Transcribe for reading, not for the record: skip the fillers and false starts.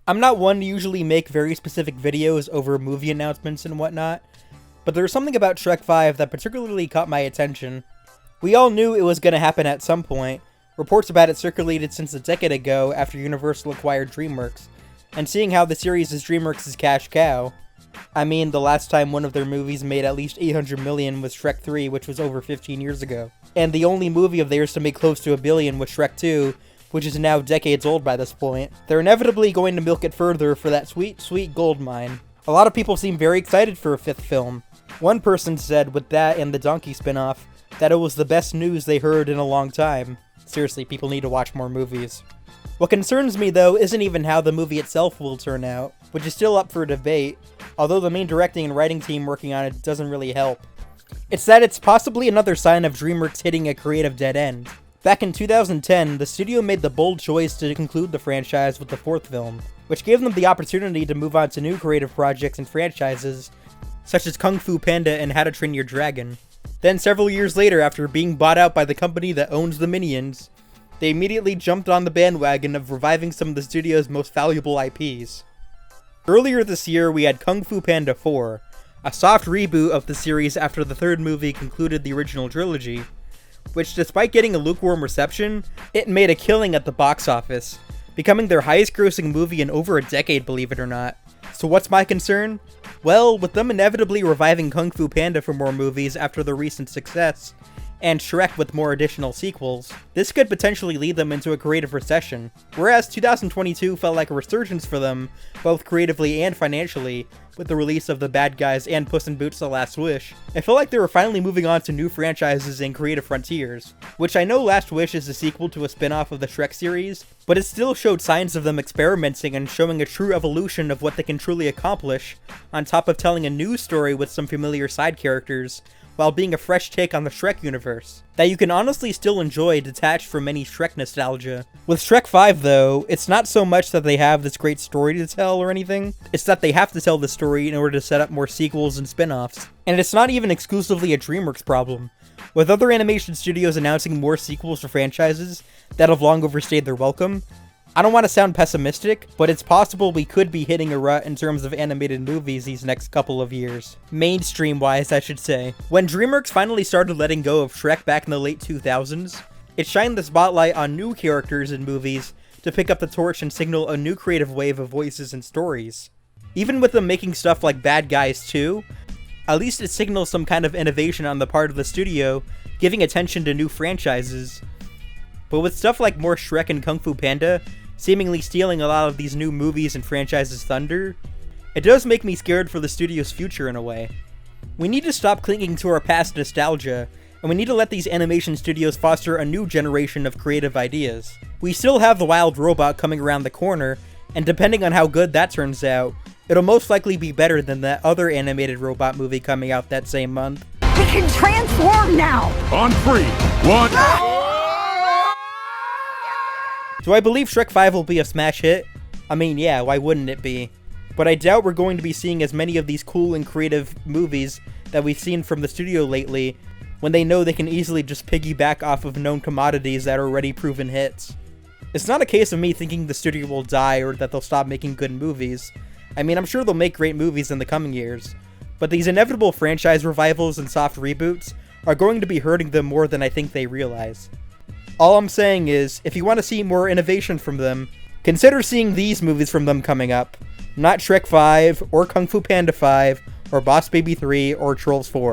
I'm not one to usually make very specific videos over movie announcements and whatnot, but there's something about Shrek 5 that particularly caught my attention. We all knew it was going to happen at some point. Reports about it circulated since a decade ago after Universal acquired DreamWorks, and seeing how the series is DreamWorks' cash cow. I mean, the last time one of their movies made at least $800 million was Shrek 3, which was over 15 years ago. And the only movie of theirs to make close to $1 billion was Shrek 2, which is now decades old by this point. They're inevitably going to milk it further for that sweet, sweet gold mine. A lot of people seem very excited for a 5th film. One person said, with that and the Donkey spin-off, that it was the best news they heard in a long time. Seriously, people need to watch more movies. What concerns me, though, isn't even how the movie itself will turn out, which is still up for debate, although the main directing and writing team working on it doesn't really help. It's that it's possibly another sign of DreamWorks hitting a creative dead end. Back in 2010, the studio made the bold choice to conclude the franchise with the 4th film, which gave them the opportunity to move on to new creative projects and franchises, such as Kung Fu Panda and How to Train Your Dragon. Then several years later, after being bought out by the company that owns the Minions, they immediately jumped on the bandwagon of reviving some of the studio's most valuable IPs. Earlier this year, we had Kung Fu Panda 4, a soft reboot of the series after the 3rd movie concluded the original trilogy, which, despite getting a lukewarm reception, it made a killing at the box office, becoming their highest-grossing movie in over a decade, believe it or not. So what's my concern? Well, with them inevitably reviving Kung Fu Panda for more movies after their recent success, and Shrek with more additional sequels, this could potentially lead them into a creative recession. Whereas 2022 felt like a resurgence for them, both creatively and financially, with the release of The Bad Guys and Puss in Boots: The Last Wish, I felt like they were finally moving on to new franchises and creative frontiers, which I know Last Wish is a sequel to a spin-off of the Shrek series, but it still showed signs of them experimenting and showing a true evolution of what they can truly accomplish, on top of telling a new story with some familiar side characters, while being a fresh take on the Shrek universe, that you can honestly still enjoy detached from any Shrek nostalgia. With Shrek 5 though, it's not so much that they have this great story to tell or anything, it's that they have to tell the story in order to set up more sequels and spin-offs. And it's not even exclusively a DreamWorks problem. With other animation studios announcing more sequels to franchises that have long overstayed their welcome, I don't want to sound pessimistic, but it's possible we could be hitting a rut in terms of animated movies these next couple of years. Mainstream-wise, I should say. When DreamWorks finally started letting go of Shrek back in the late 2000s, it shined the spotlight on new characters in movies to pick up the torch and signal a new creative wave of voices and stories. Even with them making stuff like Bad Guys 2, at least it signals some kind of innovation on the part of the studio, giving attention to new franchises. But with stuff like more Shrek and Kung Fu Panda, seemingly stealing a lot of these new movies and franchises' thunder, it does make me scared for the studio's future in a way. We need to stop clinging to our past nostalgia, and we need to let these animation studios foster a new generation of creative ideas. We still have The Wild Robot coming around the corner, and depending on how good that turns out, it'll most likely be better than that other animated robot movie coming out that same month. We can transform now! On 3, 1... Do I believe Shrek 5 will be a smash hit? I mean, yeah, why wouldn't it be? But I doubt we're going to be seeing as many of these cool and creative movies that we've seen from the studio lately, when they know they can easily just piggyback off of known commodities that are already proven hits. It's not a case of me thinking the studio will die or that they'll stop making good movies. I mean, I'm sure they'll make great movies in the coming years, but these inevitable franchise revivals and soft reboots are going to be hurting them more than I think they realize. All I'm saying is, if you want to see more innovation from them, consider seeing these movies from them coming up, not Shrek 5, or Kung Fu Panda 5, or Boss Baby 3, or Trolls 4.